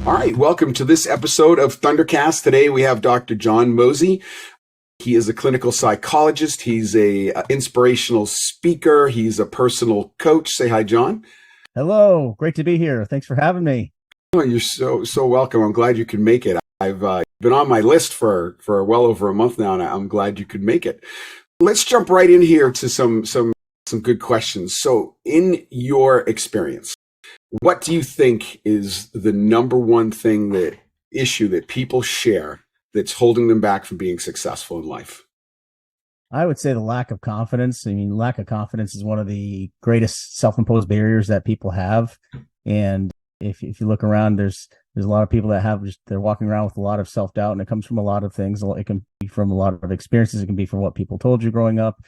All right, welcome to this episode of Thundercast. Today we have Dr. Jon Mossey. He is a clinical psychologist. He's a inspirational speaker. He's a personal coach. Say hi, Jon. Hello, great to be here. Thanks for having me. Oh, you're so welcome. I'm glad you could make it. I've been on my list for well over a month now, and I'm glad you could make it. Let's jump right in here to some good questions. So, in your experience, what do you think is the number one issue that people share that's holding them back from being successful in life? I would say the lack of confidence. I mean, lack of confidence is one of the greatest self-imposed barriers that people have. And if you look around, there's a lot of people that they're walking around with a lot of self-doubt, and it comes from a lot of things. It can be from a lot of experiences. It can be from what people told you growing up.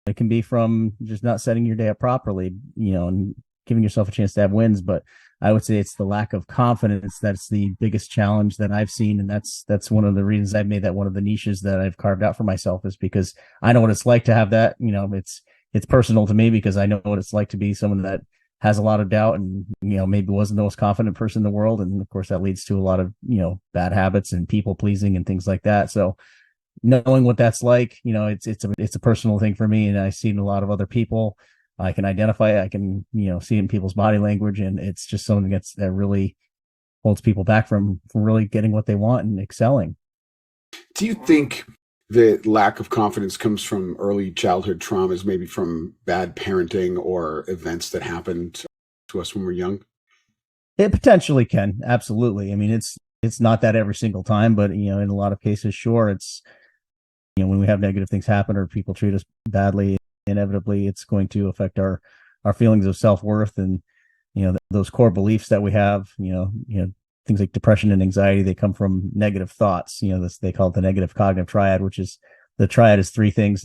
It can be from just not setting your day up properly, and giving yourself a chance to have wins. But I would say it's the lack of confidence that's the biggest challenge that I've seen. And that's one of the reasons I've made that one of the niches that I've carved out for myself, is because I know what it's like to have that. It's personal to me because I know what it's like to be someone that has a lot of doubt and, maybe wasn't the most confident person in the world. And of course that leads to a lot of, bad habits and people pleasing and things like that. So knowing what that's like, it's a personal thing for me. And I've seen a lot of other people. I can identify it. I can, see it in people's body language, and it's just something that really holds people back from really getting what they want and excelling. Do you think that lack of confidence comes from early childhood traumas, maybe from bad parenting or events that happened to us when we're young? It potentially can. Absolutely. I mean, it's not that every single time, but, in a lot of cases, sure. It's, when we have negative things happen or people treat us badly, inevitably it's going to affect our feelings of self-worth and those core beliefs that we have. Things like depression and anxiety, they come from negative thoughts. They call it the negative cognitive triad, which is the triad is three things: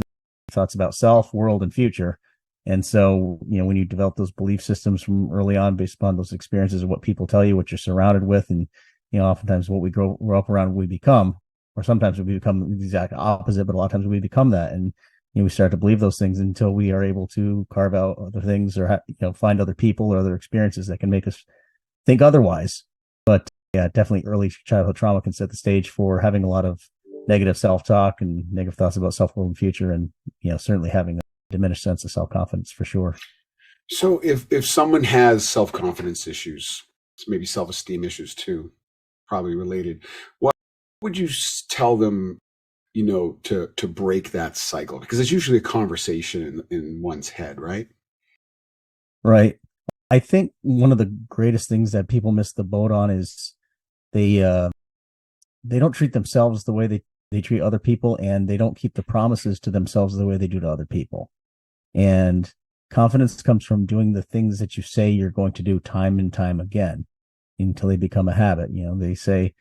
thoughts about self, world, and future. And so when you develop those belief systems from early on based upon those experiences of what people tell you, what you're surrounded with, and oftentimes what we grow up around, we become, or sometimes we become the exact opposite, but a lot of times we become that. And we start to believe those things until we are able to carve out other things or find other people or other experiences that can make us think otherwise. But yeah, definitely early childhood trauma can set the stage for having a lot of negative self-talk and negative thoughts about self-world and future, and certainly having a diminished sense of self-confidence for sure. So if someone has self-confidence issues, maybe self-esteem issues too, probably related, what would you tell them to break that cycle? Because it's usually a conversation in one's head, right? Right. I think one of the greatest things that people miss the boat on is they don't treat themselves the way they treat other people, and they don't keep the promises to themselves the way they do to other people. And confidence comes from doing the things that you say you're going to do time and time again until they become a habit. They say,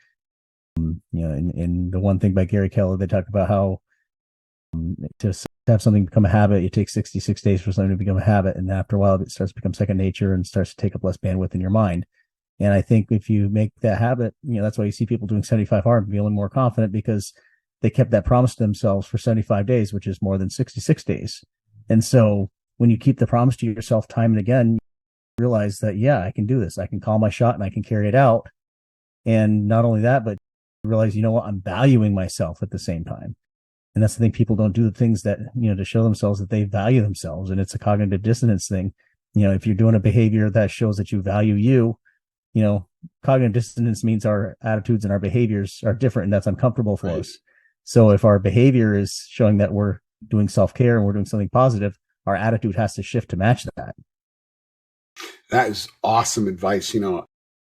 in the one thing by Gary Keller, they talk about how to have something become a habit, it takes 66 days for something to become a habit. And after a while, it starts to become second nature and starts to take up less bandwidth in your mind. And I think if you make that habit, that's why you see people doing 75 hard and feeling more confident, because they kept that promise to themselves for 75 days, which is more than 66 days. And so when you keep the promise to yourself time and again, you realize that, yeah, I can do this. I can call my shot and I can carry it out. And not only that, but realize, what, I'm valuing myself at the same time. And that's the thing. People don't do the things that, to show themselves that they value themselves. And it's a cognitive dissonance thing. If you're doing a behavior that shows that you value you, cognitive dissonance means our attitudes and our behaviors are different, and that's uncomfortable for us. So if our behavior is showing that we're doing self-care and we're doing something positive, our attitude has to shift to match that. That is awesome advice.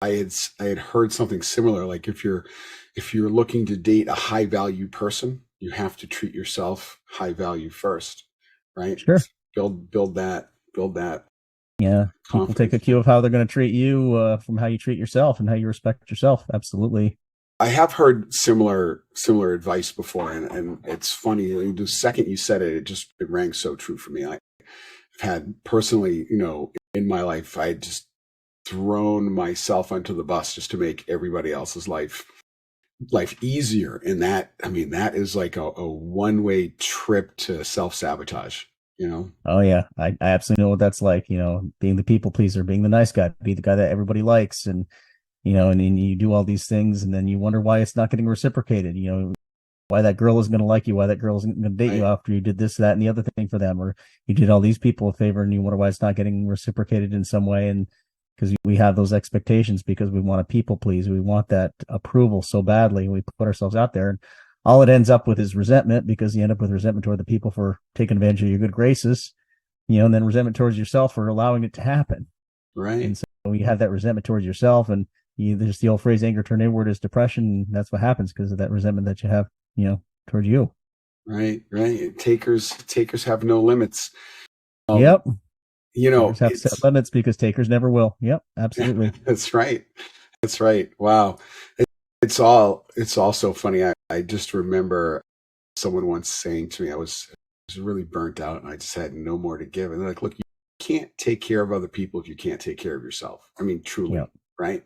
I had heard something similar. Like if you're looking to date a high value person, you have to treat yourself high value first, right? Sure. Build that. Yeah. People take a cue of how they're going to treat you from how you treat yourself and how you respect yourself. Absolutely. I have heard similar advice before, and it's funny. The second you said it, it rang so true for me. I've had personally, in my life, I just thrown myself onto the bus just to make everybody else's life easier. And that is like a one-way trip to self-sabotage, Oh yeah. I absolutely know what that's like, being the people pleaser, being the nice guy, be the guy that everybody likes. And and you do all these things, and then you wonder why it's not getting reciprocated, why that girl isn't going to like you, why that girl isn't going to date you after you did this, that, and the other thing for them, or you did all these people a favor and you wonder why it's not getting reciprocated in some way. And because we have those expectations because we want to people please, we want that approval so badly, we put ourselves out there, and all it ends up with is resentment, because you end up with resentment toward the people for taking advantage of your good graces, and then resentment towards yourself for allowing it to happen. Right. And so you have that resentment towards yourself, and there's the old phrase, anger turned inward is depression. And that's what happens because of that resentment that you have, towards you. Right. Takers have no limits. Yep. Takers have set limits because takers never will. Yep. Absolutely. That's right. Wow. It's all so funny. I just remember someone once saying to me, I was really burnt out and I just had no more to give. And they're like, look, you can't take care of other people if you can't take care of yourself. I mean, truly, yep. Right?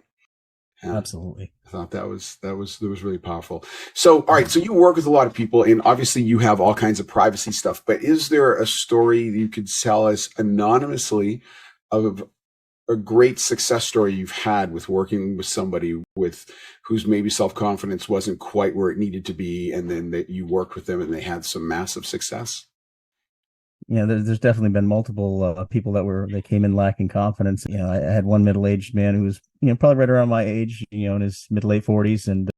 Absolutely. I thought that was really powerful. So, all right. So you work with a lot of people, and obviously you have all kinds of privacy stuff, but is there a story you could tell us anonymously of a great success story you've had with working with somebody whose maybe self-confidence wasn't quite where it needed to be, and then that you worked with them and they had some massive success? Yeah, there's definitely been multiple people that came in lacking confidence. I had one middle-aged man who was, probably right around my age, in his mid-late 40s, and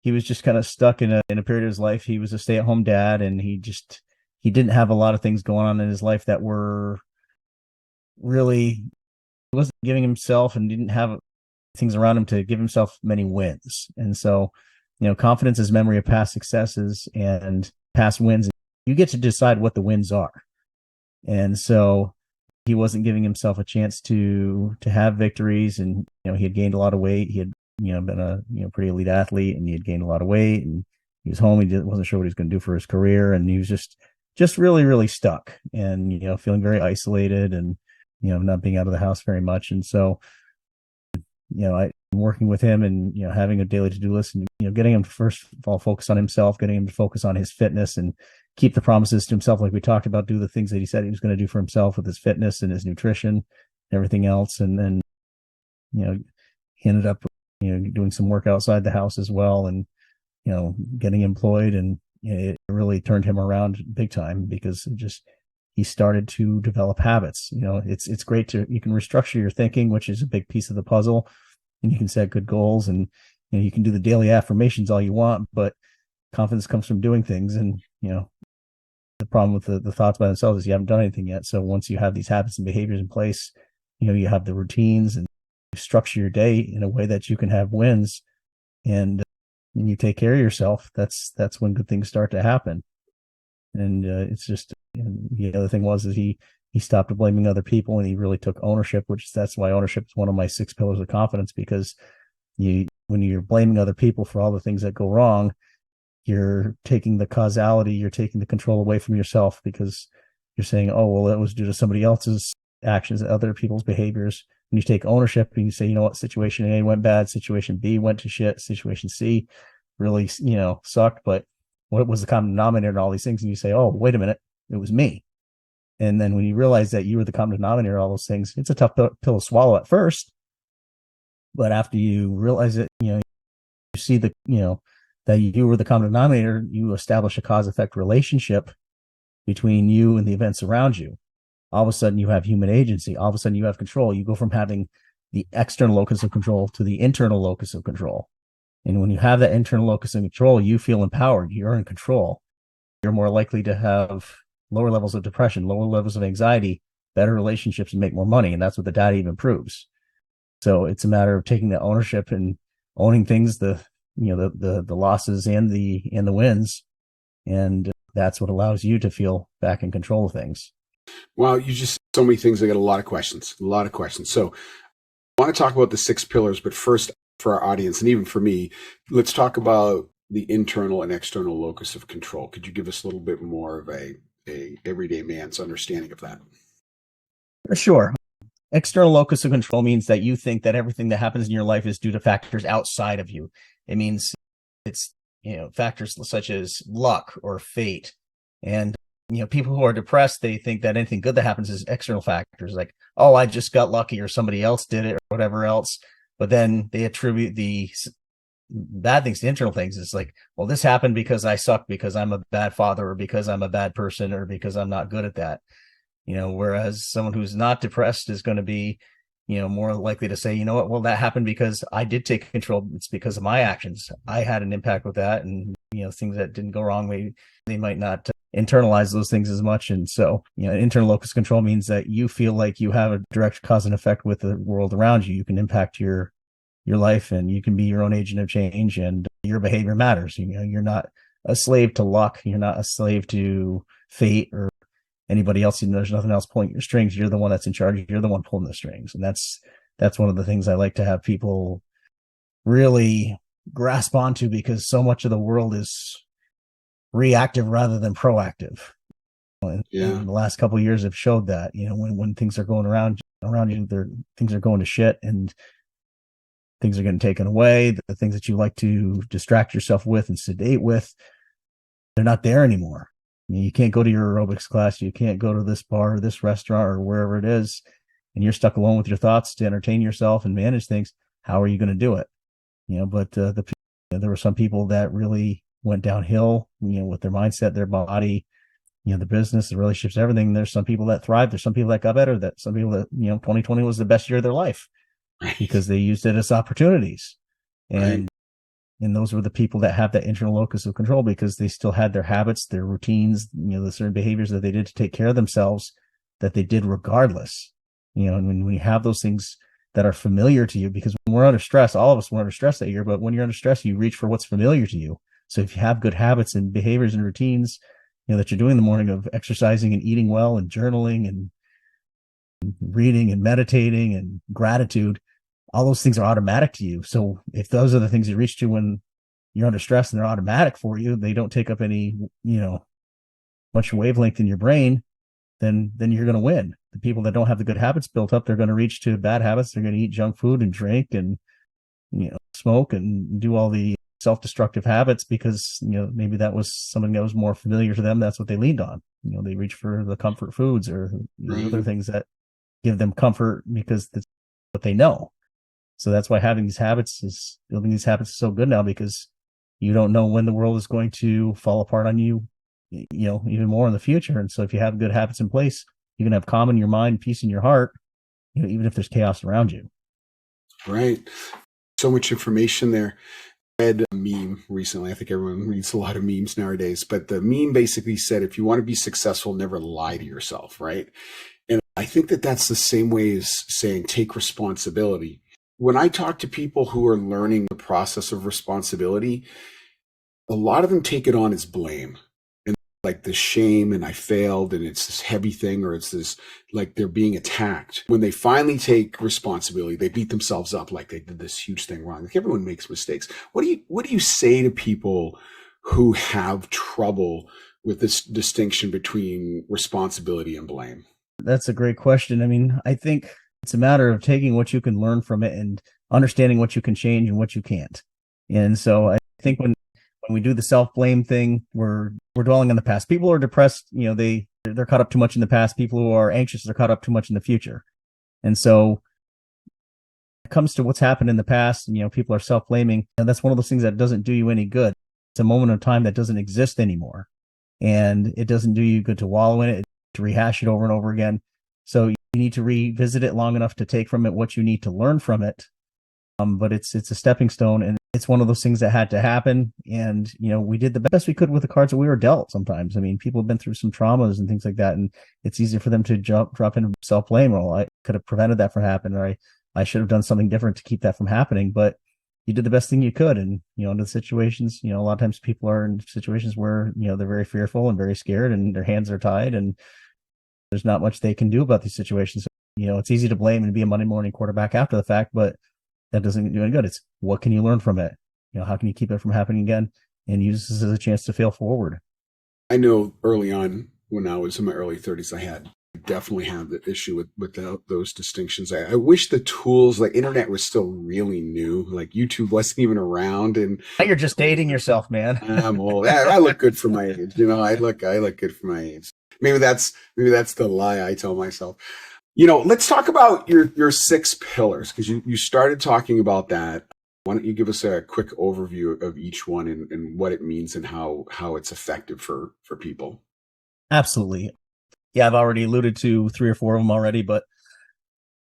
he was just kind of stuck in a period of his life. He was a stay-at-home dad, and he didn't have a lot of things going on in his life that were really, he wasn't giving himself and didn't have things around him to give himself many wins. And so, confidence is memory of past successes and past wins. You get to decide what the wins are. And so he wasn't giving himself a chance to have victories. And, he had gained a lot of weight. He had, been a, pretty elite athlete, and he had gained a lot of weight, and he was home. He wasn't sure what he was going to do for his career. And he was just really, really stuck and, feeling very isolated and, not being out of the house very much. And so, I'm working with him and, having a daily to-do list and, getting him to first of all focus on himself, getting him to focus on his fitness and keep the promises to himself. Like we talked about, do the things that he said he was going to do for himself with his fitness and his nutrition, and everything else. And then, he ended up, doing some work outside the house as well, and, getting employed, and it really turned him around big time because he started to develop habits. It's great you can restructure your thinking, which is a big piece of the puzzle, and you can set good goals, and you can do the daily affirmations all you want, but confidence comes from doing things. And the problem with the thoughts by themselves is you haven't done anything yet. So once you have these habits and behaviors in place, you have the routines, and you structure your day in a way that you can have wins, and you take care of yourself. That's when good things start to happen. And it's just, the other thing was that he stopped blaming other people, and he really took ownership, that's why ownership is one of my 6 pillars of confidence, because when you're blaming other people for all the things that go wrong, you're taking the causality, you're taking the control away from yourself, because you're saying, oh, well, that was due to somebody else's actions and other people's behaviors. And you take ownership and you say, situation A went bad, situation B went to shit, situation C really, sucked, but what was the common denominator in all these things? And you say, oh, wait a minute, it was me. And then when you realize that you were the common denominator in all those things, it's a tough pill to swallow at first. But after you realize it, you see that you were the common denominator, you establish a cause-effect relationship between you and the events around you. All of a sudden, you have human agency. All of a sudden, you have control. You go from having the external locus of control to the internal locus of control. And when you have that internal locus of control, you feel empowered. You're in control. You're more likely to have lower levels of depression, lower levels of anxiety, better relationships, and make more money. And that's what the data even proves. So it's a matter of taking the ownership and owning things, the losses and the wins. And that's what allows you to feel back in control of things. Wow, you just so many things. I got a lot of questions. So I want to talk about the 6 pillars, but first, for our audience and even for me, let's talk about the internal and external locus of control. Could you give us a little bit more of a everyday man's understanding of that? Sure. External locus of control means that you think that everything that happens in your life is due to factors outside of you. It means it's, factors such as luck or fate. And, people who are depressed, they think that anything good that happens is external factors, like, oh, I just got lucky, or somebody else did it, or whatever else. but then they attribute the bad things to internal things. It's like, well, this happened because I suck, because I'm a bad father, or because I'm a bad person, or because I'm not good at that. Whereas someone who's not depressed is going to be, more likely to say, you know what, well, that happened because I did take control. It's because of my actions. I had an impact with that. And, things that didn't go wrong, maybe they might not internalize those things as much. And so, internal locus control means that you feel like you have a direct cause and effect with the world around you. You can impact your life, and you can be your own agent of change, and your behavior matters. You're not a slave to luck. You're not a slave to fate or anybody else. There's nothing else pulling your strings. You're the one that's in charge. You're the one pulling the strings. And that's one of the things I like to have people really grasp onto, because so much of the world is reactive rather than proactive. And the last couple of years have showed that, when things are going around you, things are going to shit, and things are getting taken away. The things that you like to distract yourself with and sedate with, they're not there anymore. You can't go to your aerobics class. You can't go to this bar or this restaurant or wherever it is, and you're stuck alone with your thoughts to entertain yourself and manage things. How are you going to do it? But there were some people that really went downhill, with their mindset, their body, the business, the relationships, everything. There's some people that thrived. There's some people that got better. That some people that 2020 was the best year of their life because they used it as opportunities. And those were the people that have that internal locus of control, because they still had their habits, their routines, the certain behaviors that they did to take care of themselves, that they did regardless. And when we have those things that are familiar to you, because when we're under stress, all of us were under stress that year, but when you're under stress, you reach for what's familiar to you. So if you have good habits and behaviors and routines, that you're doing in the morning, of exercising and eating well and journaling and reading and meditating and gratitude, all those things are automatic to you. So if those are the things you reach to when you're under stress and they're automatic for you, they don't take up any, much wavelength in your brain, then you're going to win. The people that don't have the good habits built up, they're going to reach to bad habits. They're going to eat junk food and drink and, smoke and do all the self-destructive habits, because, maybe that was something that was more familiar to them. That's what they leaned on. They reach for the comfort foods or other things that give them comfort because that's what they know. So that's why building these habits is so good now, because you don't know when the world is going to fall apart on you, even more in the future. And so if you have good habits in place, you can have calm in your mind, peace in your heart, even if there's chaos around you. Right. So much information there. I read a meme recently. I think everyone reads a lot of memes nowadays, but the meme basically said, if you want to be successful, never lie to yourself. Right. And I think that that's the same way as saying, take responsibility. When I talk to people who are learning the process of responsibility, a lot of them take it on as blame, and like the shame, and I failed, and it's this heavy thing, or it's this, like they're being attacked. When they finally take responsibility, they beat themselves up like they did this huge thing wrong. Like, everyone makes mistakes. What do you say to people who have trouble with this distinction between responsibility and blame? That's a great question. I mean, I think it's a matter of taking what you can learn from it and understanding what you can change and what you can't. And so I think when we do the self-blame thing, we're dwelling on the past. People who are depressed, they're caught up too much in the past. People who are anxious are caught up too much in the future. And so when it comes to what's happened in the past, people are self-blaming, and that's one of those things that doesn't do you any good. It's a moment of time that doesn't exist anymore. And it doesn't do you good to wallow in it, to rehash it over and over again. So you need to revisit it long enough to take from it what you need to learn from it. But it's a stepping stone, and it's one of those things that had to happen. And, we did the best we could with the cards that we were dealt sometimes. I mean, people have been through some traumas and things like that, and it's easier for them to drop into self-blame. Well, I could have prevented that from happening, or I should have done something different to keep that from happening. But you did the best thing you could. And, in the situations, a lot of times people are in situations where, they're very fearful and very scared, and their hands are tied, and there's not much they can do about these situations. So, it's easy to blame and be a Monday morning quarterback after the fact, but that doesn't do any good. It's what can you learn from it? How can you keep it from happening again, and use this as a chance to fail forward? I know early on, when I was in my early 30s, I definitely had the issue with those distinctions. I wish the tools, like internet, was still really new. Like YouTube wasn't even around, and now you're just dating yourself, man. I'm old. I look good for my age. I look good for my age. Maybe that's the lie I tell myself. Let's talk about your six pillars, because you started talking about that. Why don't you give us a quick overview of each one and what it means and how it's effective for people? Absolutely. Yeah, I've already alluded to three or four of them already, but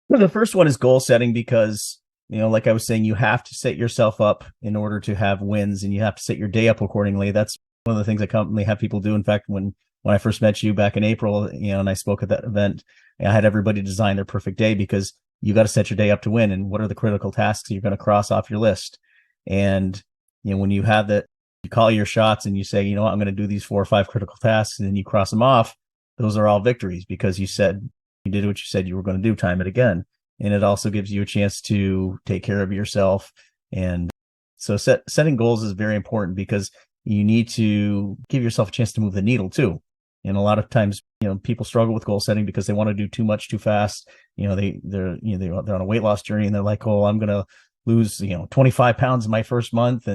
the first one is goal setting because, like I was saying, you have to set yourself up in order to have wins, and you have to set your day up accordingly. That's one of the things I commonly have people do. In fact, when I first met you back in April, and I spoke at that event, I had everybody design their perfect day because you got to set your day up to win. And what are the critical tasks you're going to cross off your list? And, when you have that, you call your shots and you say, I'm going to do these 4 or 5 critical tasks, and then you cross them off. Those are all victories because you did what you said you were going to do time and again. And it also gives you a chance to take care of yourself. And so setting goals is very important because you need to give yourself a chance to move the needle too. And a lot of times, people struggle with goal setting because they want to do too much too fast. They're on a weight loss journey and they're like, oh, I'm going to lose, 25 pounds in my first month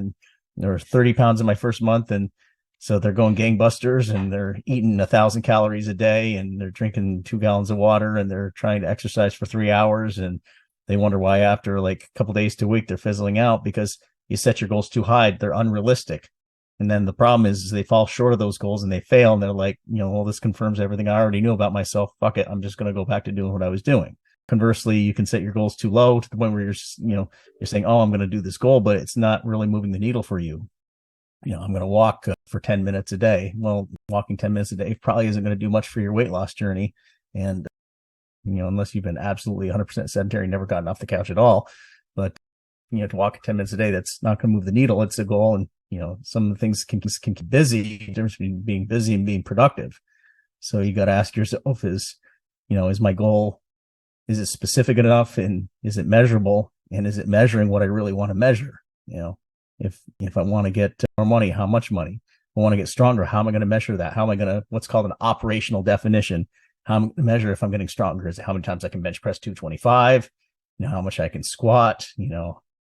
or 30 pounds in my first month. And so they're going gangbusters and they're eating 1,000 calories a day and they're drinking 2 gallons of water and they're trying to exercise for 3 hours. And they wonder why after like a couple days to a week, they're fizzling out because you set your goals too high. They're unrealistic. And then the problem is they fall short of those goals and they fail. And they're like, well, this confirms everything I already knew about myself. Fuck it. I'm just going to go back to doing what I was doing. Conversely, you can set your goals too low to the point where you're saying, oh, I'm going to do this goal, but it's not really moving the needle for you. I'm going to walk for 10 minutes a day. Well, walking 10 minutes a day probably isn't going to do much for your weight loss journey. And, unless you've been absolutely 100% sedentary, never gotten off the couch at all. But, to walk 10 minutes a day, that's not going to move the needle. It's a goal. And, some of the things can keep busy. The difference between being busy and being productive. So you got to ask yourself is my goal, is it specific enough and is it measurable? And is it measuring what I really want to measure? If I want to get more money, how much money? If I want to get stronger, how am I going to measure that? How am I going to, what's called an operational definition? How am I going to measure if I'm getting stronger? Is it how many times I can bench press 225? How much I can squat?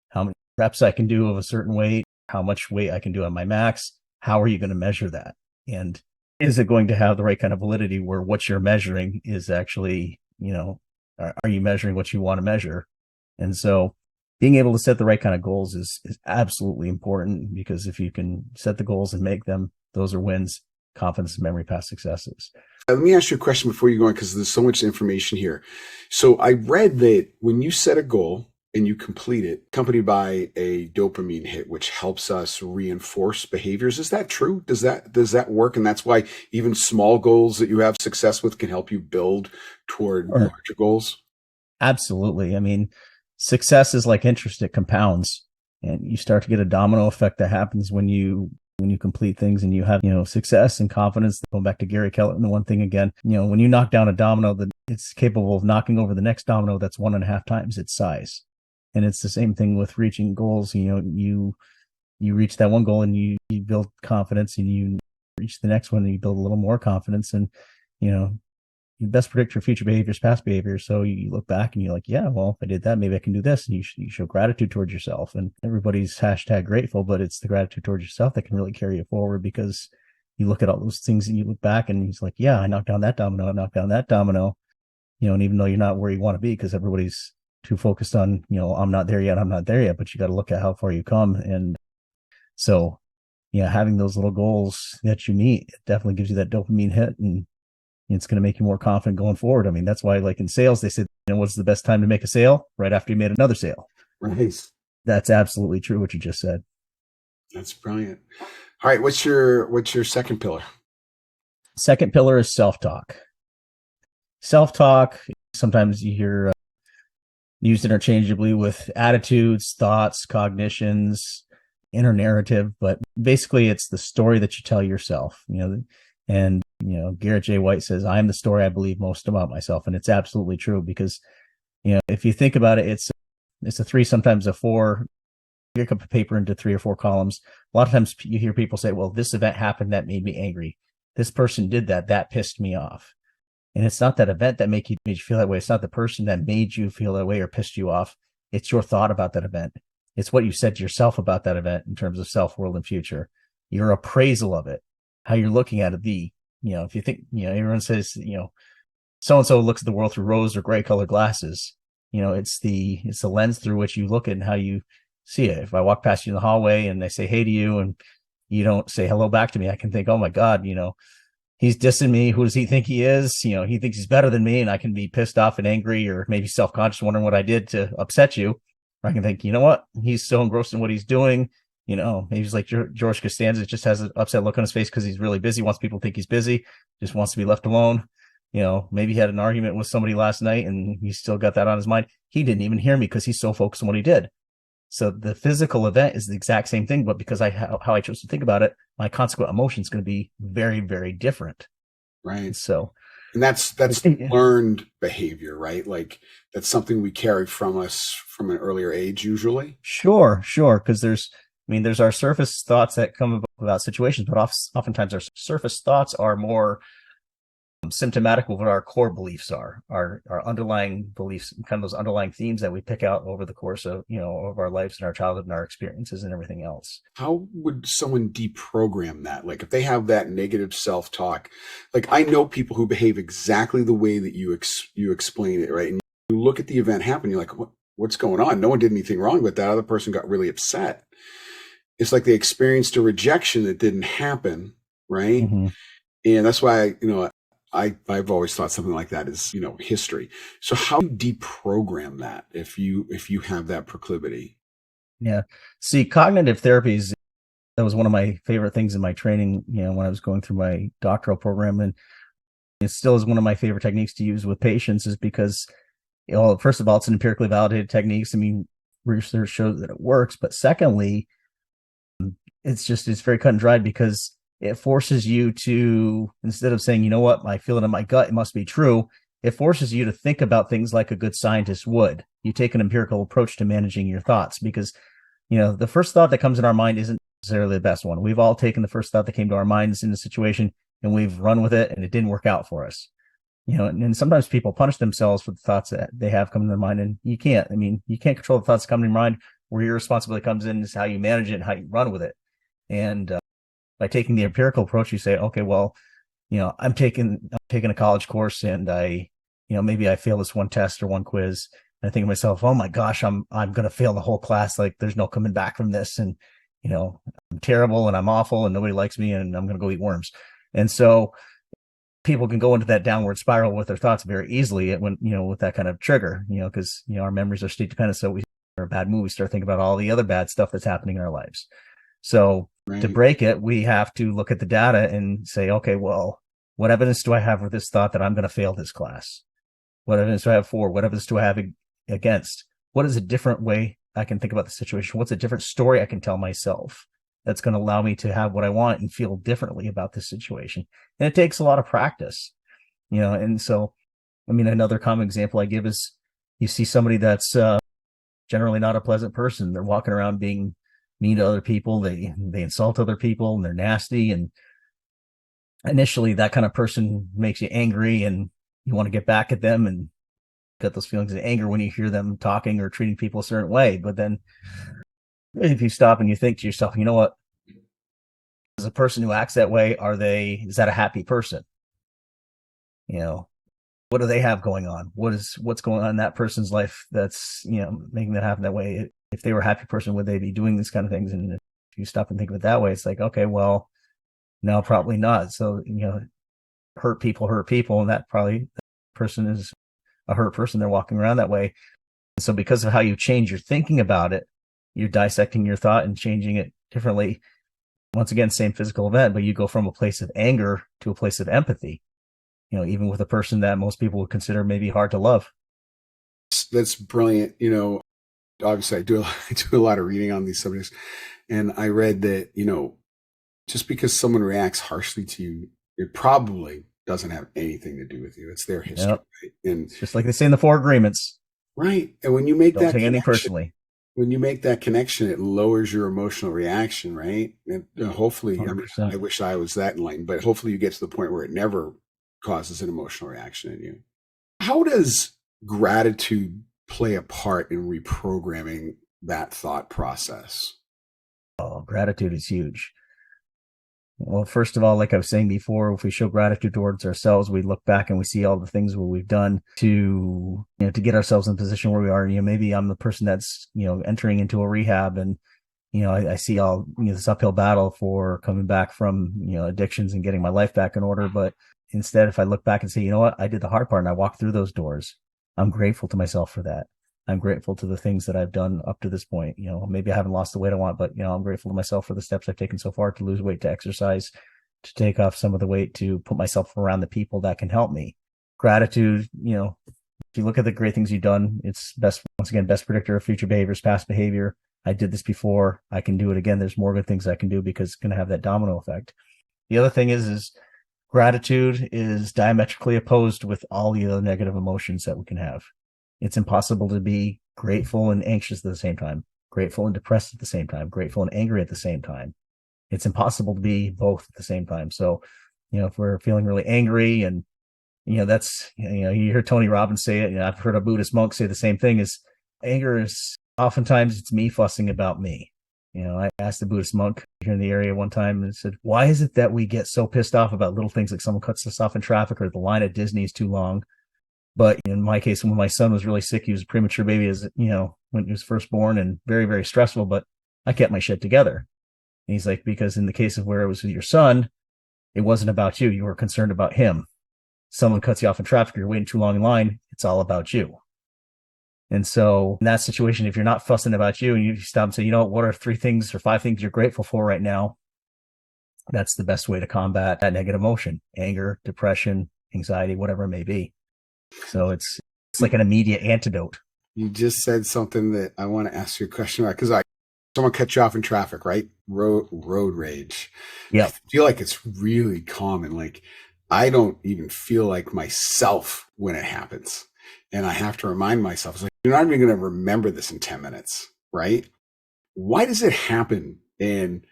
How many reps I can do of a certain weight? How much weight I can do on my max? How are you going to measure that? And is it going to have the right kind of validity where what you're measuring is actually, are you measuring what you want to measure? And so being able to set the right kind of goals is absolutely important because if you can set the goals and make them, those are wins, confidence, memory, past successes. Let me ask you a question before you go on, because there's so much information here. So I read that when you set a goal and you complete it, accompanied by a dopamine hit, which helps us reinforce behaviors. Is that true? Does that work? And that's why even small goals that you have success with can help you build toward larger goals? Absolutely. I mean, success is like interest, it compounds, and you start to get a domino effect that happens when you complete things and you have, success and confidence. Going back to Gary Keller and the one thing again, when you knock down a domino, that it's capable of knocking over the next domino that's 1.5 times its size. And it's the same thing with reaching goals. You reach that one goal and you build confidence, and you reach the next one and you build a little more confidence. And, you best predict your future behaviors, past behaviors. So you look back and you're like, yeah, well, if I did that, maybe I can do this. And you show gratitude towards yourself. And everybody's #grateful, but it's the gratitude towards yourself that can really carry you forward, because you look at all those things and you look back and it's like, yeah, I knocked down that domino. I knocked down that domino, and even though you're not where you want to be, because everybody's too focused on, I'm not there yet, but you got to look at how far you come. And so, having those little goals that you meet, it definitely gives you that dopamine hit, and it's going to make you more confident going forward. I mean, that's why, like in sales, they said, what's the best time to make a sale? Right after you made another sale. Right. That's absolutely true what you just said. That's brilliant. All right. What's your second pillar? Second pillar is self-talk. Self-talk, sometimes you hear used interchangeably with attitudes, thoughts, cognitions, inner narrative, but basically it's the story that you tell yourself, and Garrett J. White says, I am the story I believe most about myself. And it's absolutely true because, if you think about it, it's a 3, sometimes a 4, pick up a paper into 3 or 4 columns. A lot of times you hear people say, well, this event happened that made me angry. This person did that pissed me off. And it's not that event that made you feel that way. It's not the person that made you feel that way or pissed you off. It's your thought about that event. It's what you said to yourself about that event in terms of self, world, and future. Your appraisal of it, how you're looking at it. If you think, everyone says, so-and-so looks at the world through rose or gray colored glasses. It's the lens through which you look at and how you see it. If I walk past you in the hallway and they say hey to you and you don't say hello back to me, I can think, oh my God, he's dissing me. Who does he think he is? He thinks he's better than me, and I can be pissed off and angry or maybe self-conscious, wondering what I did to upset you. Or I can think, you know what? He's so engrossed in what he's doing. Maybe he's like George Costanza, just has an upset look on his face because he's really busy, wants people to think he's busy, just wants to be left alone. Maybe he had an argument with somebody last night and he's still got that on his mind. He didn't even hear me because he's so focused on what he did. So the physical event is the exact same thing, but because how I chose to think about it, my consequent emotion is going to be very, very different. Right. So, and that's learned behavior, right? Like that's something we carry from us from an earlier age, usually. Sure. Because there's our surface thoughts that come about situations, but oftentimes our surface thoughts are more symptomatic of what our core beliefs are, our underlying beliefs, kind of those underlying themes that we pick out over the course of of our lives and our childhood and our experiences and everything else. How would someone deprogram that? Like if they have that negative self-talk, like I know people who behave exactly the way that you explain it, right? And you look at the event happen, you're like, what's going on? No one did anything wrong, but that other person got really upset. It's like they experienced a rejection that didn't happen, right? Mm-hmm. And that's why I've always thought something like that is, history. So how do you deprogram that if you have that proclivity? Yeah. See, cognitive therapies, that was one of my favorite things in my training, when I was going through my doctoral program. And it still is one of my favorite techniques to use with patients is because, first of all, it's an empirically validated technique. I mean, research shows that it works. But secondly, it's very cut and dried because it forces you to, instead of saying, you know what, I feel it in my gut, it must be true. It forces you to think about things like a good scientist would. You take an empirical approach to managing your thoughts because, the first thought that comes in our mind isn't necessarily the best one. We've all taken the first thought that came to our minds in a situation and we've run with it and it didn't work out for us. And sometimes people punish themselves for the thoughts that they have come to their mind, and you can't. I mean, you can't control the thoughts that come to your mind. Where your responsibility comes in is how you manage it and how you run with it. And by taking the empirical approach, you say, okay, well, I'm taking a college course and maybe I fail this one test or one quiz. And I think to myself, oh my gosh, I'm going to fail the whole class. Like there's no coming back from this. And, I'm terrible and I'm awful and nobody likes me and I'm going to go eat worms. And so people can go into that downward spiral with their thoughts very easily when, with that kind of trigger, because, our memories are state dependent. So we are a bad mood. We start thinking about all the other bad stuff that's happening in our lives. So to break it, we have to look at the data and say, okay, well, what evidence do I have for this thought that I'm going to fail this class? What evidence do I have for? What evidence do I have against? What is a different way I can think about the situation? What's a different story I can tell myself that's going to allow me to have what I want and feel differently about this situation? And it takes a lot of practice, and so, I mean, another common example I give is you see somebody that's generally not a pleasant person. They're walking around being mean to other people. They insult other people and they're nasty. And initially that kind of person makes you angry and you want to get back at them and get those feelings of anger when you hear them talking or treating people a certain way. But then if you stop and you think to yourself, you know what, as a person who acts that way, is that a happy person? What do they have going on? What's going on in that person's life that's, making that happen that way? If they were a happy person, would they be doing these kind of things? And if you stop and think of it that way, it's like, okay, well, no, probably not. So, hurt people, and that person is a hurt person. They're walking around that way. And so because of how you change your thinking about it, you're dissecting your thought and changing it differently. Once again, same physical event, but you go from a place of anger to a place of empathy, even with a person that most people would consider maybe hard to love. That's brilliant. Obviously I do a lot of reading on these subjects, and I read that, just because someone reacts harshly to you, it probably doesn't have anything to do with you. It's their history. Yep. Right? And it's just like they say in the Four Agreements. Right. And when you make Don't take anything personally. When you make that connection, it lowers your emotional reaction, right? And hopefully, I wish I was that enlightened, but hopefully you get to the point where it never causes an emotional reaction in you. How does gratitude play a part in reprogramming that thought process? Oh, gratitude is huge. Well, first of all, like I was saying before, if we show gratitude towards ourselves, we look back and we see all the things what we've done to get ourselves in a position where we are. Maybe I'm the person that's, entering into a rehab, and, I see all, this uphill battle for coming back from, addictions and getting my life back in order. But instead, if I look back and say, you know what, I did the hard part and I walked through those doors, I'm grateful to myself for that. I'm grateful to the things that I've done up to this point. Maybe I haven't lost the weight I want, but, I'm grateful to myself for the steps I've taken so far to lose weight, to exercise, to take off some of the weight, to put myself around the people that can help me. Gratitude, if you look at the great things you've done, it's best predictor of future behaviors, past behavior. I did this before. I can do it again. There's more good things I can do because it's going to have that domino effect. The other thing is gratitude is diametrically opposed with all the other negative emotions that we can have. It's impossible to be grateful and anxious at the same time, grateful and depressed at the same time, grateful and angry at the same time. It's impossible to be both at the same time. So, if we're feeling really angry and, that's, you hear Tony Robbins say it, I've heard a Buddhist monk say the same thing, is anger is oftentimes it's me fussing about me. I asked the Buddhist monk here in the area one time and said, why is it that we get so pissed off about little things like someone cuts us off in traffic or the line at Disney is too long? But in my case, when my son was really sick, he was a premature baby when he was first born, and very, very stressful, but I kept my shit together. And he's like, because in the case of where it was with your son, it wasn't about you. You were concerned about him. Someone cuts you off in traffic, you're waiting too long in line, it's all about you. And so in that situation, if you're not fussing about you and you stop and say, what are 3 things or 5 things you're grateful for right now? That's the best way to combat that negative emotion, anger, depression, anxiety, whatever it may be. So it's like an immediate antidote. You just said something that I want to ask you a question about, because someone cut you off in traffic, right? Road rage. Yeah. I feel like it's really common. Like, I don't even feel like myself when it happens. And I have to remind myself, it's like, you're not even going to remember this in 10 minutes, right? Why does it happen? And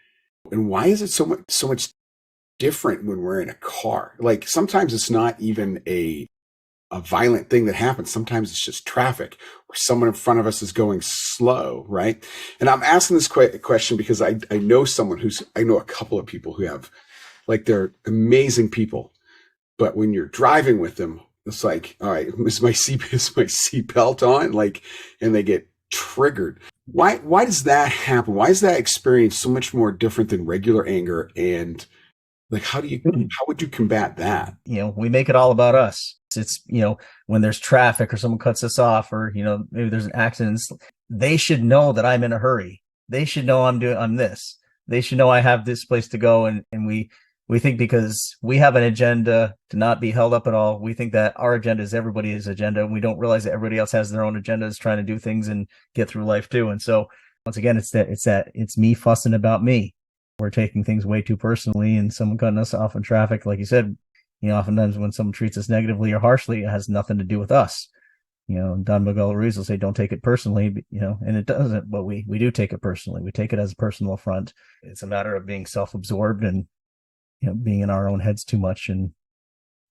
why is it so much different when we're in a car? Like, sometimes it's not even a violent thing that happens. Sometimes it's just traffic or someone in front of us is going slow, right? And I'm asking this question because I know I know a couple of people who have, like, they're amazing people, but when you're driving with them, it's like, all right, is my seatbelt on? Like, and they get triggered. Why does that happen? Why is that experience so much more different than regular anger? And like, how would you combat that? We make it all about us. It's, when there's traffic or someone cuts us off or, maybe there's an accident, they should know that I'm in a hurry. They should know I'm this. They should know I have this place to go. And we think because we have an agenda to not be held up at all, we think that our agenda is everybody's agenda. And we don't realize that everybody else has their own agendas trying to do things and get through life too. And so once again, it's me fussing about me. We're taking things way too personally, and someone cutting us off in traffic, like you said, oftentimes when someone treats us negatively or harshly, it has nothing to do with us. Don Miguel Ruiz will say, don't take it personally, and it doesn't, but we do take it personally. We take it as a personal affront. It's a matter of being self-absorbed and, being in our own heads too much and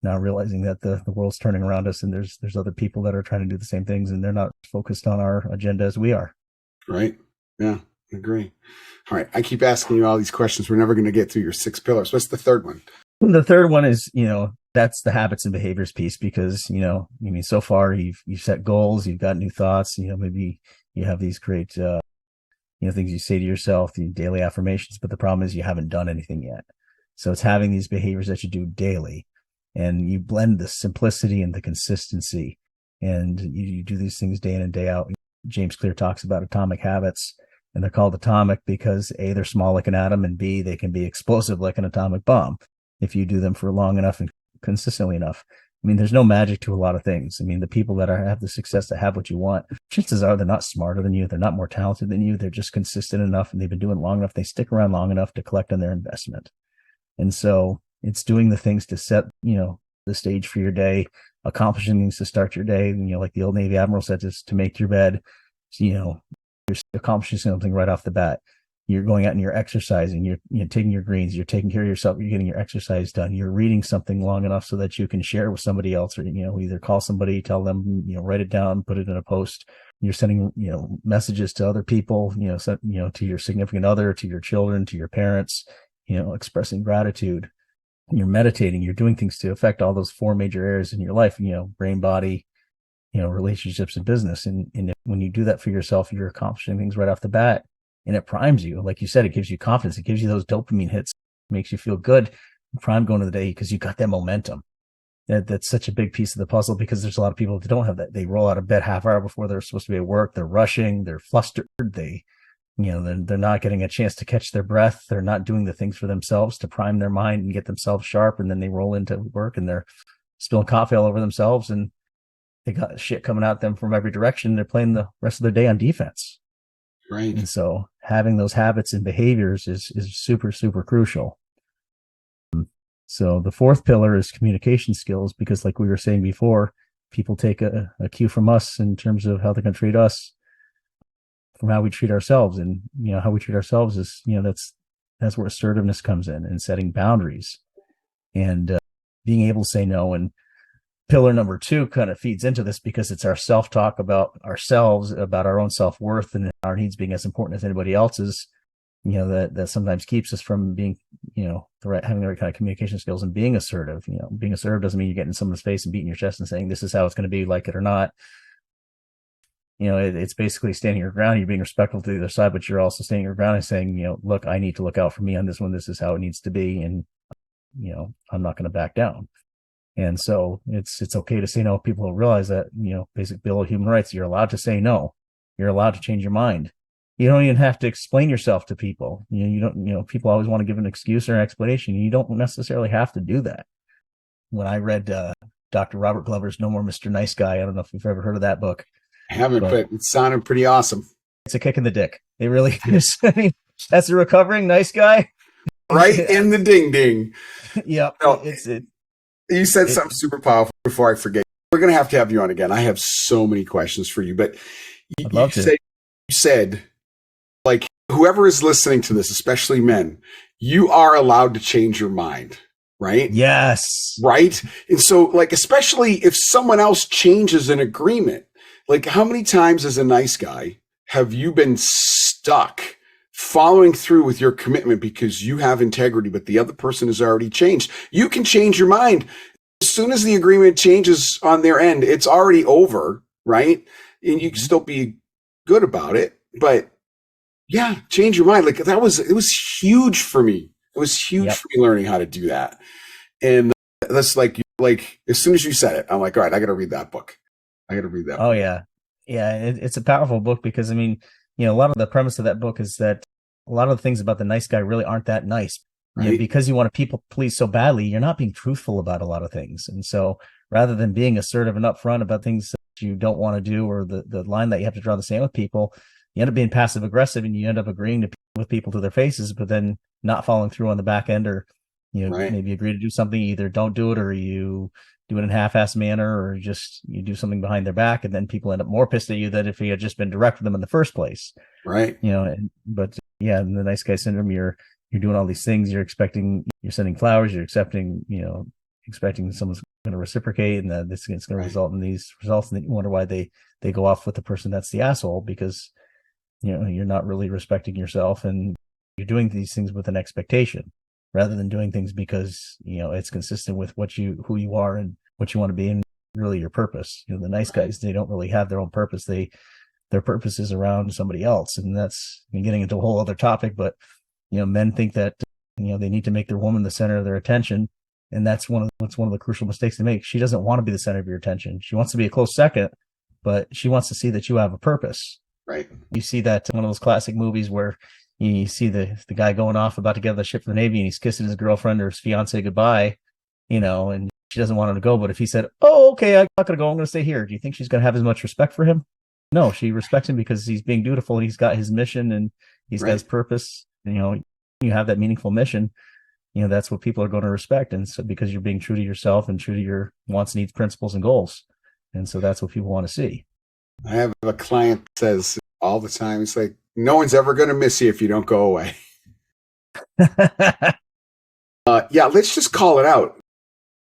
not realizing that the world's turning around us and there's other people that are trying to do the same things and they're not focused on our agenda as we are. Right. Yeah, I agree. All right. I keep asking you all these questions. We're never going to get through your 6 pillars. What's the third one? The third one is, that's the habits and behaviors piece, because, so far you've set goals, you've got new thoughts, maybe you have these great, things you say to yourself, the daily affirmations, but the problem is you haven't done anything yet. So it's having these behaviors that you do daily, and you blend the simplicity and the consistency, and you do these things day in and day out. James Clear talks about atomic habits, and they're called atomic because A, they're small like an atom, and B, they can be explosive like an atomic bomb if you do them for long enough and consistently enough. There's no magic to a lot of things. The people that have the success, that have what you want, chances are they're not smarter than you. They're not more talented than you. They're just consistent enough, and they've been doing it long enough. They stick around long enough to collect on their investment. And so it's doing the things to set, the stage for your day, accomplishing things to start your day. Like the old Navy Admiral said, is to make your bed. So, you're accomplishing something right off the bat. You're going out and you're exercising, you're taking your greens, you're taking care of yourself, you're getting your exercise done, you're reading something long enough so that you can share it with somebody else, or, either call somebody, tell them, write it down, put it in a post. You're sending, messages to other people, to your significant other, to your children, to your parents, expressing gratitude, you're meditating, you're doing things to affect all those 4 major areas in your life, brain, body, relationships and business. And when you do that for yourself, you're accomplishing things right off the bat, and it primes you. Like you said, it gives you confidence. It gives you those dopamine hits, makes you feel good, prime going to the day because you got that momentum. That's such a big piece of the puzzle, because there's a lot of people that don't have that. They roll out of bed half hour before they're supposed to be at work. They're rushing. They're flustered. They're not getting a chance to catch their breath. They're not doing the things for themselves to prime their mind and get themselves sharp. And then they roll into work and they're spilling coffee all over themselves, and they got shit coming at them from every direction. They're playing the rest of their day on defense. Right. And so having those habits and behaviors is super, super crucial. So the 4th pillar is communication skills, because like we were saying before, people take a cue from us in terms of how they're going to treat us from how we treat ourselves. And, how we treat ourselves is, that's where assertiveness comes in, and setting boundaries and being able to say no. And pillar number 2 kind of feeds into this, because it's our self-talk about ourselves, about our own self-worth and our needs being as important as anybody else's. That sometimes keeps us from being, having the right kind of communication skills and being assertive. Being assertive doesn't mean you're getting in someone's face and beating your chest and saying, this is how it's going to be, like it or not. It's basically standing your ground. You're being respectful to the other side, but you're also standing your ground and saying, look, I need to look out for me on this one. This is how it needs to be. And, I'm not going to back down. And so it's okay to say no. People will realize that, basic Bill of Human Rights, you're allowed to say no. You're allowed to change your mind. You don't even have to explain yourself to people. You don't, people always want to give an excuse or an explanation. You don't necessarily have to do that. When I read Dr. Robert Glover's No More Mr. Nice Guy, I don't know if you've ever heard of that book. I haven't, but it sounded pretty awesome. It's a kick in the dick. It really is. I mean, as a recovering nice guy. Right in the ding ding. Yeah. You said something super powerful. Before I forget, we're going to have you on again. I have so many questions for you, but you said, like, whoever is listening to this, especially men, you are allowed to change your mind, right? Yes. Right. And so, like, especially if someone else changes an agreement, like, how many times as a nice guy have you been stuck following through with your commitment because you have integrity, but the other person has already changed? You can change your mind. As soon as the agreement changes on their end, it's already over, right? And you can still be good about it, but yeah, change your mind. Like, it was huge for me. It was huge for me learning how to do that. And that's like as soon as you said it, I'm like, all right, I got to read that book. Oh yeah. Yeah. It's a powerful book, because, I mean, a lot of the premise of that book is that a lot of the things about the nice guy really aren't that nice. Right. Because you want to people please so badly, you're not being truthful about a lot of things. And so rather than being assertive and upfront about things that you don't want to do, or the line that you have to draw in the sand with people, you end up being passive aggressive, and you end up agreeing with people to their faces, but then not following through on the back end, or, maybe agree to do something, you either don't do it, or you do it in a half-assed manner, or just you do something behind their back, and then people end up more pissed at you than if you had just been direct with them in the first place. Right. But yeah, in the nice guy syndrome, you're doing all these things. You're sending flowers. You're expecting someone's going to reciprocate, and that it's going to result in these results. And then you wonder why they go off with the person that's the asshole, because, you're not really respecting yourself, and you're doing these things with an expectation rather than doing things because, it's consistent with who you are and what you want to be, and really your purpose. The nice guys, they don't really have their own purpose. Their purpose is around somebody else. And that's getting into a whole other topic, but, men think that, they need to make their woman the center of their attention. And that's one of the crucial mistakes they make. She doesn't want to be the center of your attention. She wants to be a close second, but she wants to see that you have a purpose. Right. You see that one of those classic movies where you see the guy going off about to get the ship for the Navy, and he's kissing his girlfriend or his fiance goodbye, and she doesn't want him to go. But if he said, "Oh, okay, I'm not going to go, I'm going to stay here," do you think she's going to have as much respect for him? No, she respects him because he's being dutiful, and he's got his mission, and he's got his purpose. And, you have that meaningful mission, that's what people are going to respect. And so because you're being true to yourself and true to your wants, needs, principles, and goals. And so that's what people want to see. I have a client that says all the time, it's like, no one's ever going to miss you if you don't go away. Yeah, let's just call it out.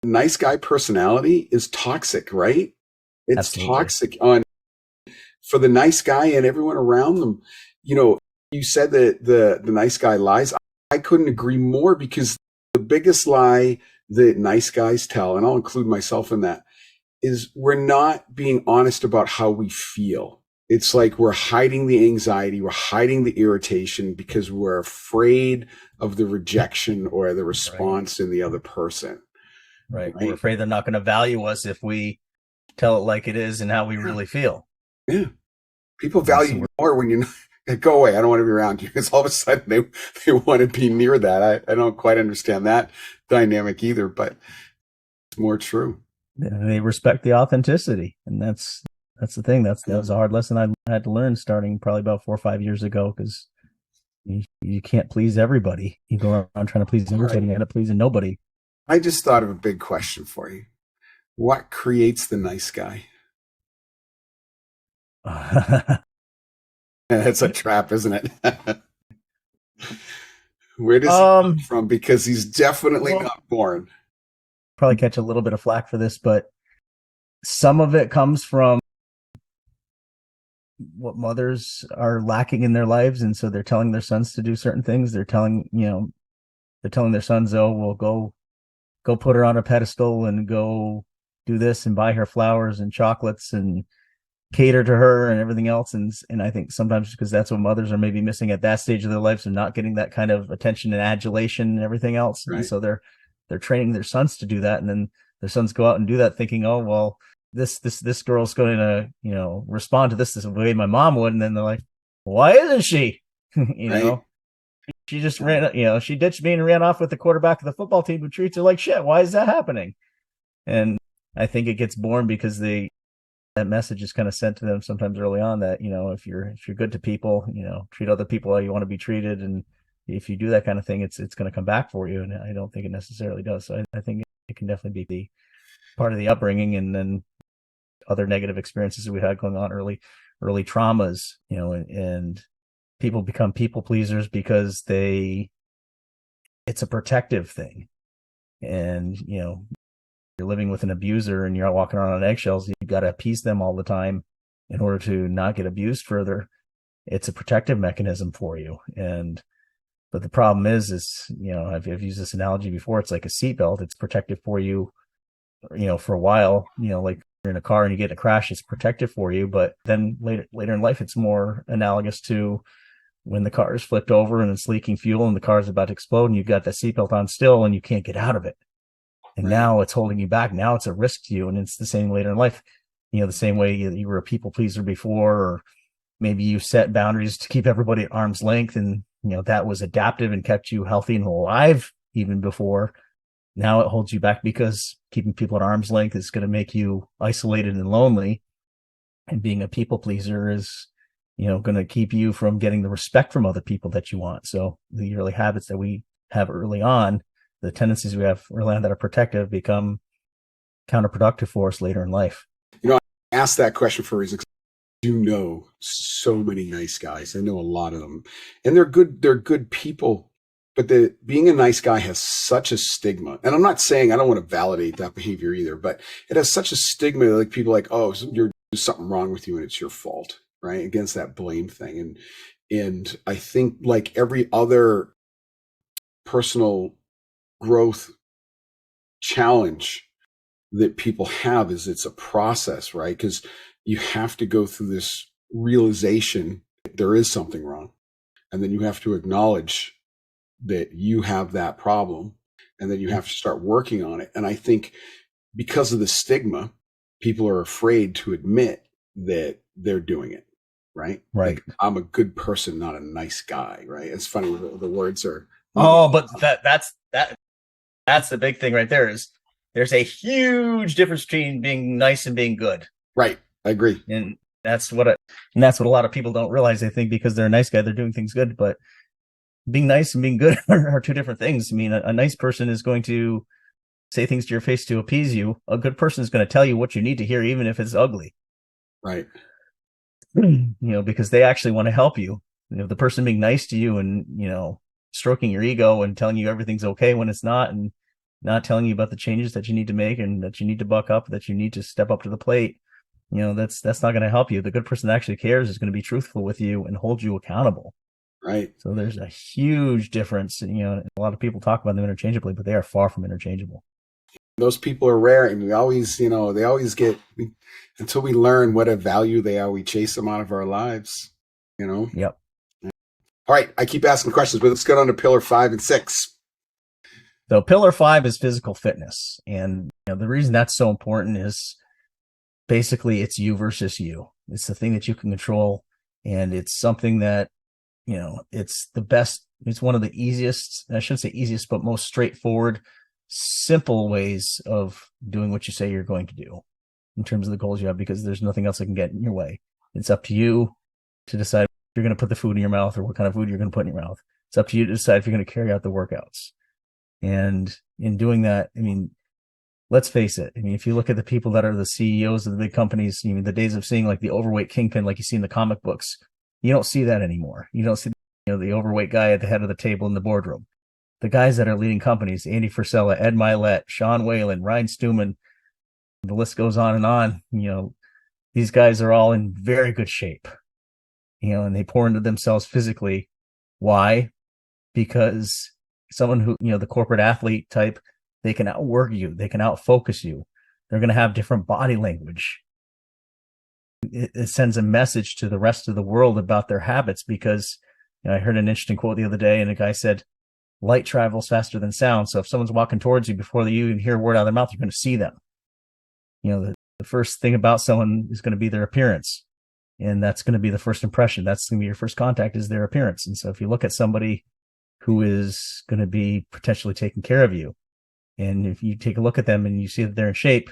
Nice guy personality is toxic, right? It's Absolutely. Toxic for the nice guy and everyone around them. You said that the nice guy lies. I couldn't agree more, because the biggest lie that nice guys tell, and I'll include myself in that, is we're not being honest about how we feel. It's like we're hiding the anxiety, we're hiding the irritation because we're afraid of the rejection or the response in the other person. Right. We're afraid they're not going to value us if we tell it like it is and how we really feel. Yeah. People value you more when you go away. I don't want to be around you, because all of a sudden they want to be near that. I don't quite understand that dynamic either, but it's more true. They respect the authenticity, and that's the thing. That was a hard lesson I had to learn starting probably about 4 or 5 years ago, because you can't please everybody. You go around trying to please everybody and end up pleasing nobody. I just thought of a big question for you. What creates the nice guy? It's a trap, isn't it? Where does he come from? Because he's definitely not born. Probably catch a little bit of flack for this, but some of it comes from what mothers are lacking in their lives, and so they're telling their sons to do certain things. They're telling their sons, "Oh, well, go put her on a pedestal and go do this and buy her flowers and chocolates and cater to her and everything else." And I think sometimes because that's what mothers are maybe missing at that stage of their lives, and not getting that kind of attention and adulation and everything else. Right. And so they're training their sons to do that, and then their sons go out and do that thinking, "Oh, well, this girl's going to respond to this the way my mom would," and then they're like, "Why isn't she?" She just ran, she ditched me and ran off with the quarterback of the football team who treats her like shit. Why is that happening? And I think it gets born because that message is kind of sent to them sometimes early on that, if you're good to people, treat other people how you want to be treated. And if you do that kind of thing, it's going to come back for you. And I don't think it necessarily does. So I think it can definitely be part of the upbringing, and then other negative experiences that we had going on, early traumas, and people become people pleasers because it's a protective thing. And, you're living with an abuser and you're walking around on eggshells. You've got to appease them all the time in order to not get abused further. It's a protective mechanism for you. But the problem is, I've used this analogy before. It's like a seatbelt. It's protective for you, for a while, like you're in a car and you get in a crash, it's protective for you. But then later in life, it's more analogous to when the car is flipped over and it's leaking fuel and the car is about to explode and you've got that seatbelt on still and you can't get out of it. And now it's holding you back. Now it's a risk to you. And it's the same later in life, the same way you were a people pleaser before, or maybe you set boundaries to keep everybody at arm's length. And, that was adaptive and kept you healthy and alive even before. Now it holds you back because keeping people at arm's length is going to make you isolated and lonely. And being a people pleaser is, going to keep you from getting the respect from other people that you want. So the early habits that we have early on, the tendencies we have early on that are protective, become counterproductive for us later in life. I asked that question for a reason. I do know so many nice guys. I know a lot of them, and they're good people. But being a nice guy has such a stigma. And I'm not saying I don't want to validate that behavior either, but it has such a stigma. Like people like, "Oh, there's something wrong with you and it's your fault," right? Against that blame thing. And I think, like every other personal growth challenge that people have, is it's a process, right? Because you have to go through this realization that there is something wrong. And then you have to acknowledge that you have that problem, and then you have to start working on it. And I think because of the stigma, people are afraid to admit that they're doing it, right? Right. Like, I'm a good person, not a nice guy, right? It's funny, the words are. Oh, but that's the big thing right there. Is there's a huge difference between being nice and being good. Right. I agree. And that's what a lot of people don't realize. They think because they're a nice guy, they're doing things good, but being nice and being good are two different things. I mean, a nice person is going to say things to your face to appease you. A good person is going to tell you what you need to hear, even if it's ugly. Right. Because they actually want to help you. The person being nice to you and, stroking your ego and telling you everything's okay when it's not, and not telling you about the changes that you need to make and that you need to buck up, that you need to step up to the plate. That's not going to help you. The good person that actually cares is going to be truthful with you and hold you accountable. Right. So there's a huge difference. A lot of people talk about them interchangeably, but they are far from interchangeable. Those people are rare, and we always, they always until we learn what a value they are, we chase them out of our lives. Yep. All right. I keep asking questions, but let's get on to pillar 5 and 6. So pillar 5 is physical fitness. And the reason that's so important is basically it's you versus you. It's the thing that you can control. And it's something that, it's the best. It's one of the easiest, I shouldn't say easiest, but most straightforward, simple ways of doing what you say you're going to do in terms of the goals you have, because there's nothing else that can get in your way. It's up to you to decide if you're going to put the food in your mouth or what kind of food you're going to put in your mouth. It's up to you to decide if you're going to carry out the workouts. And in doing that, let's face it. If you look at the people that are the CEOs of the big companies, the days of seeing like the overweight kingpin, like you see in the comic books, you don't see that anymore. You don't see, the overweight guy at the head of the table in the boardroom. The guys that are leading companies, Andy Frisella, Ed Milet, Sean Whalen, Ryan Stewman, the list goes on and on. These guys are all in very good shape, and they pour into themselves physically. Why? Because someone who, the corporate athlete type, they can outwork you. They can outfocus you. They're going to have different body language. It sends a message to the rest of the world about their habits, because I heard an interesting quote the other day, and a guy said, light travels faster than sound. So if someone's walking towards you, before you even hear a word out of their mouth, you're going to see them. The first thing about someone is going to be their appearance. And that's going to be the first impression. That's going to be your first contact, is their appearance. And so if you look at somebody who is going to be potentially taking care of you, and if you take a look at them and you see that they're in shape,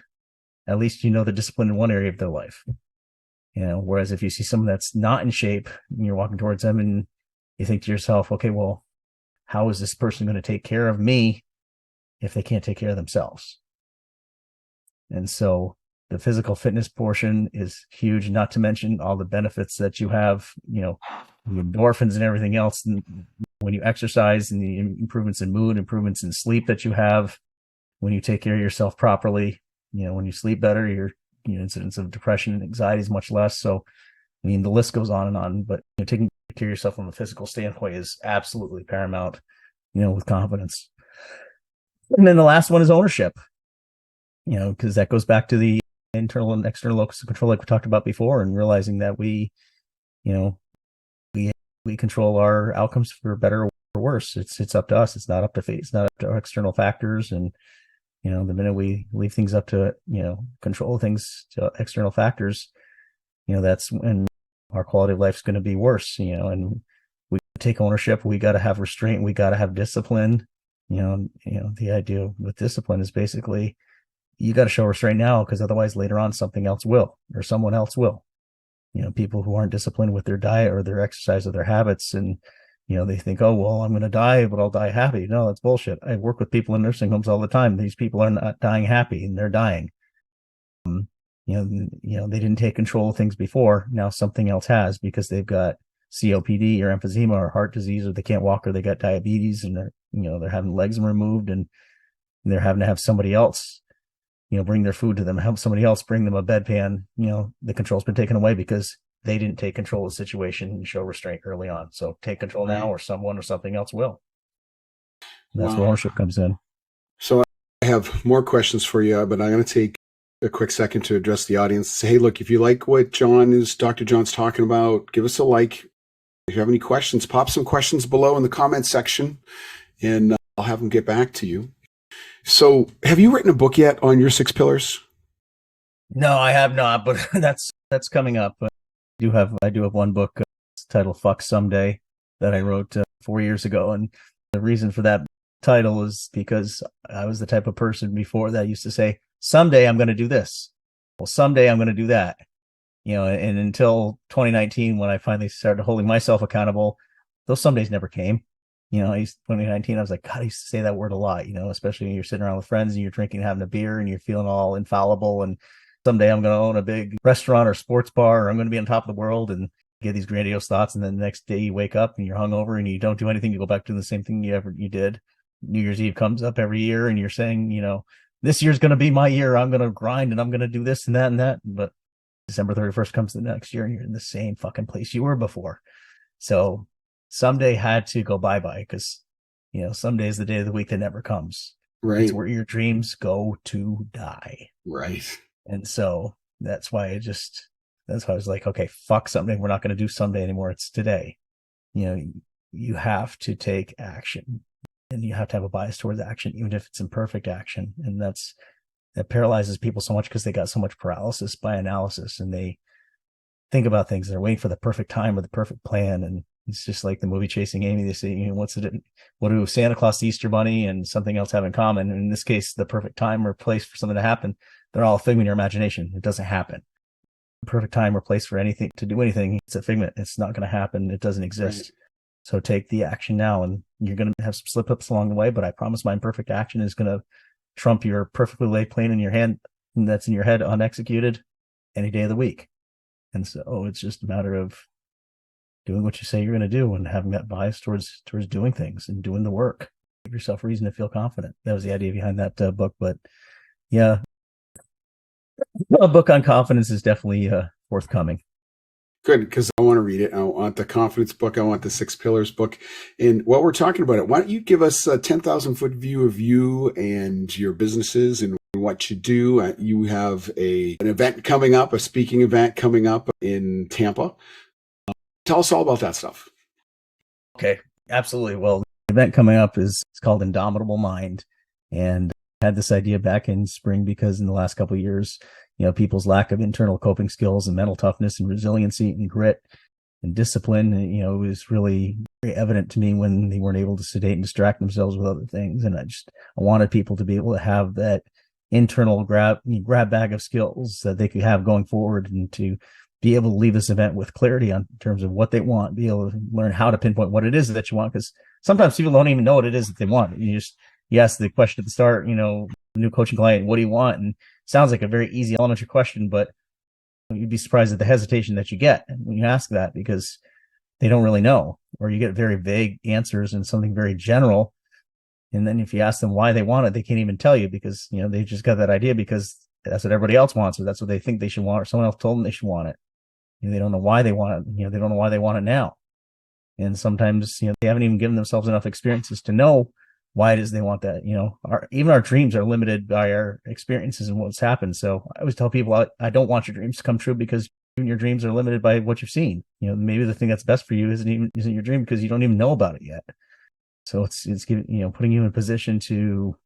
at least they're disciplined in one area of their life. Whereas if you see someone that's not in shape and you're walking towards them and you think to yourself, okay, well, how is this person going to take care of me if they can't take care of themselves? And so the physical fitness portion is huge, not to mention all the benefits that you have, the endorphins and everything else. And when you exercise, and the improvements in mood, improvements in sleep that you have, when you take care of yourself properly, when you sleep better, your incidence of depression and anxiety is much less. So, the list goes on and on, but taking care of yourself from a physical standpoint is absolutely paramount, with confidence. And then the last one is ownership, because that goes back to the internal and external locus of control, like we talked about before, and realizing that we control our outcomes for better or worse. It's up to us. It's not up to fate. It's not up to our external factors. And, the minute we leave things up to, control things to external factors, that's when our quality of life is going to be worse, and we take ownership. We got to have restraint. We got to have discipline. The idea with discipline is basically you got to show restraint now, because otherwise later on something else will, or someone else will. People who aren't disciplined with their diet or their exercise or their habits, and they think, oh, well, I'm going to die, but I'll die happy. No, that's bullshit. I work with people in nursing homes all the time. These people are not dying happy, and they're dying. They didn't take control of things before. Now something else has, because they've got COPD or emphysema or heart disease, or they can't walk, or they got diabetes, and they're having legs removed, and they're having to have somebody else, bring their food to them, have somebody else bring them a bedpan. The control's been taken away because they didn't take control of the situation and show restraint early on. So take control now, or someone or something else will. And that's where ownership comes in. So I have more questions for you, but I'm going to take a quick second to address the audience. Say, hey, look, if you like what Dr. Jon's talking about, give us a like. If you have any questions, pop some questions below in the comment section, and I'll have them get back to you. So have you written a book yet on your 6 pillars? No, I have not, but that's coming up. I do have one book, it's titled Fuck Someday, that I wrote 4 years ago. And the reason for that title is because I was the type of person before that used to say, someday I'm going to do this. Well, someday I'm going to do that. And until 2019, when I finally started holding myself accountable, those some days never came. 2019, I was like, God, I used to say that word a lot, especially when you're sitting around with friends and you're drinking, having a beer, and you're feeling all infallible. And someday I'm going to own a big restaurant or sports bar, or I'm going to be on top of the world, and get these grandiose thoughts. And then the next day you wake up and you're hungover and you don't do anything. You go back to the same thing you did. New Year's Eve comes up every year, and you're saying, this year's going to be my year. I'm going to grind, and I'm going to do this and that and that. But December 31st comes the next year, and you're in the same fucking place you were before. So someday had to go bye-bye because, someday is the day of the week that never comes. Right. It's where your dreams go to die. Right. And so that's why I was like, okay, fuck someday. We're not going to do someday anymore. It's today. You have to take action, and you have to have a bias towards action, even if it's imperfect action. And that paralyzes people so much because they got so much paralysis by analysis, and they think about things. They're waiting for the perfect time or the perfect plan. And it's just like the movie Chasing Amy. They say, what do Santa Claus, the Easter Bunny, and something else have in common? And in this case, the perfect time or place for something to happen. They're all a figment of your imagination. It doesn't happen. The perfect time or place for anything to do anything, it's a figment. It's not going to happen. It doesn't exist. Right. So take the action now, and you're going to have some slip ups along the way. But I promise my imperfect action is going to trump your perfectly laid plan in your hand that's in your head unexecuted any day of the week. And so it's just a matter of doing what you say you're going to do and having that bias towards doing things and doing the work. Give yourself a reason to feel confident. That was the idea behind that book. But yeah, a book on confidence is definitely forthcoming. Good, because I want to read it. I want the confidence book. I want the 6 pillars book. And while we're talking about it, why don't you give us a 10,000 foot view of you and your businesses and what you do? You have an event coming up, a speaking event coming up in Tampa. Tell us all about that stuff. Okay, absolutely. Well, the event coming up is called Indomitable Mind. And I had this idea back in spring because in the last couple of years, people's lack of internal coping skills and mental toughness and resiliency and grit and discipline, it was really very evident to me when they weren't able to sedate and distract themselves with other things. And I wanted people to be able to have that internal grab bag of skills that they could have going forward, and to be able to leave this event with clarity on terms of what they want, be able to learn how to pinpoint what it is that you want. Because sometimes people don't even know what it is that they want. You ask the question at the start, new coaching client, what do you want? And it sounds like a very easy elementary question, but you'd be surprised at the hesitation that you get when you ask that, because they don't really know, or you get very vague answers and something very general. And then if you ask them why they want it, they can't even tell you, because, they just got that idea because that's what everybody else wants, or that's what they think they should want, or someone else told them they should want it. They don't know why they want it. They don't know why they want it now. And sometimes, they haven't even given themselves enough experiences to know why it is they want that. Even our dreams are limited by our experiences and what's happened. So I always tell people, I don't want your dreams to come true, because even your dreams are limited by what you've seen. Maybe the thing that's best for you isn't your dream because you don't even know about it yet. So it's giving, putting you in a position to,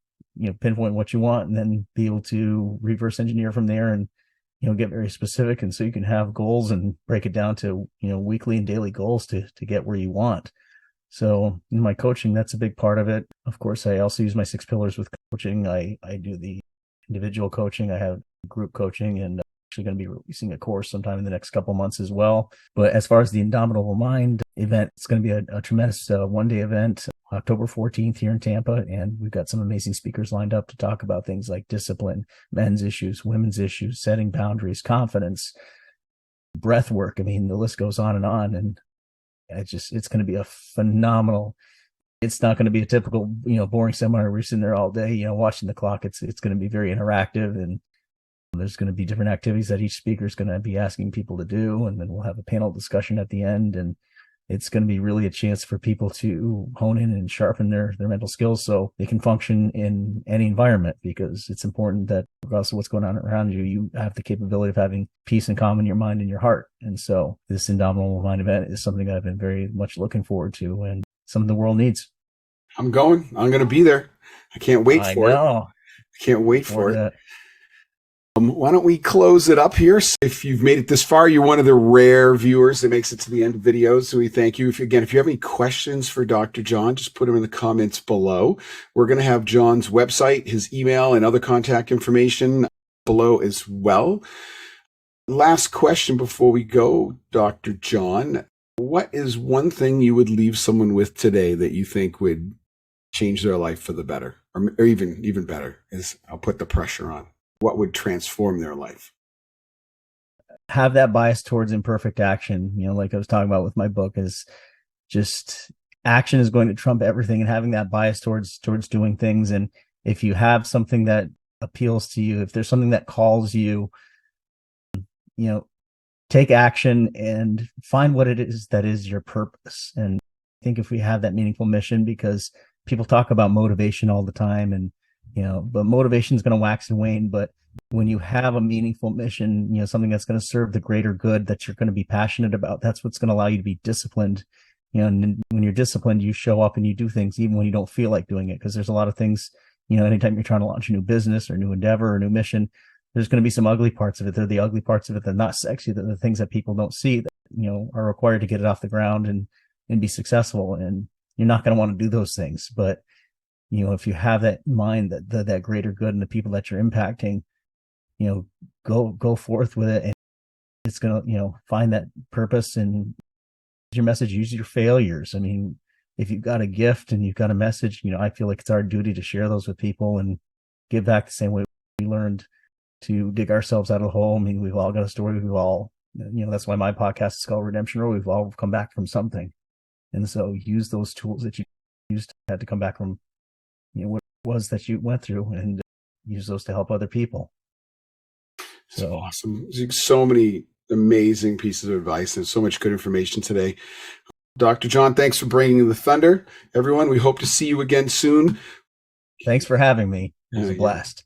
pinpoint what you want, and then be able to reverse engineer from there, and, get very specific. And so you can have goals and break it down to, weekly and daily goals to get where you want. So in my coaching, that's a big part of it. Of course, I also use my 6 pillars with coaching. I do the individual coaching. I have group coaching, and actually going to be releasing a course sometime in the next couple months as well. But as far as the Indomitable Mind event, it's going to be a tremendous one-day event, October 14th here in Tampa. And we've got some amazing speakers lined up to talk about things like discipline, men's issues, women's issues, setting boundaries, confidence, breath work. I mean, the list goes on. And it's going to be a phenomenal. It's not going to be a typical, boring seminar where we're sitting there all day, watching the clock. It's going to be very interactive, and there's going to be different activities that each speaker is going to be asking people to do. And then we'll have a panel discussion at the end. And it's going to be really a chance for people to hone in and sharpen their mental skills so they can function in any environment, because it's important that regardless of what's going on around you, you have the capability of having peace and calm in your mind and your heart. And so this Indomitable Mind event is something that I've been very much looking forward to, and something the world needs. I'm going to be there. I can't wait for it. I can't wait for it. Why don't we close it up here? So if you've made it this far, you're one of the rare viewers that makes it to the end of videos. So we thank you. If you have any questions for Dr. Jon, just put them in the comments below. We're going to have Jon's website, his email, and other contact information below as well. Last question before we go, Dr. Jon. What is one thing you would leave someone with today that you think would change their life for the better, or even better? I'll put the pressure on. What would transform their life? Have that bias towards imperfect action. Like I was talking about with my book, is just action is going to trump everything, and having that bias towards doing things. And if you have something that appeals to you, if there's something that calls you, take action and find what it is that is your purpose. And think if we have that meaningful mission, because people talk about motivation all the time, and but motivation is going to wax and wane. But when you have a meaningful mission, something that's going to serve the greater good that you're going to be passionate about, that's what's going to allow you to be disciplined. And when you're disciplined, you show up and you do things even when you don't feel like doing it. Because there's a lot of things, anytime you're trying to launch a new business or new endeavor or new mission, there's going to be some ugly parts of it. They're the ugly parts of it. They're not sexy. They're the things that people don't see that, are required to get it off the ground and be successful. And you're not going to want to do those things. But, if you have that in mind, that greater good and the people that you're impacting, go forth with it. And it's going to, find that purpose and your message, use your failures. I mean, if you've got a gift and you've got a message, I feel like it's our duty to share those with people and give back the same way we learned to dig ourselves out of the hole. I mean, we've all got a story. We've all, that's why my podcast is called Redemption Road. We've all come back from something. And so use those tools that you used had to come back from, what it was that you went through, and use those to help other people. So awesome. So many amazing pieces of advice and so much good information today. Dr. Jon, thanks for bringing the thunder. Everyone, we hope to see you again soon. Thanks for having me. It was a blast.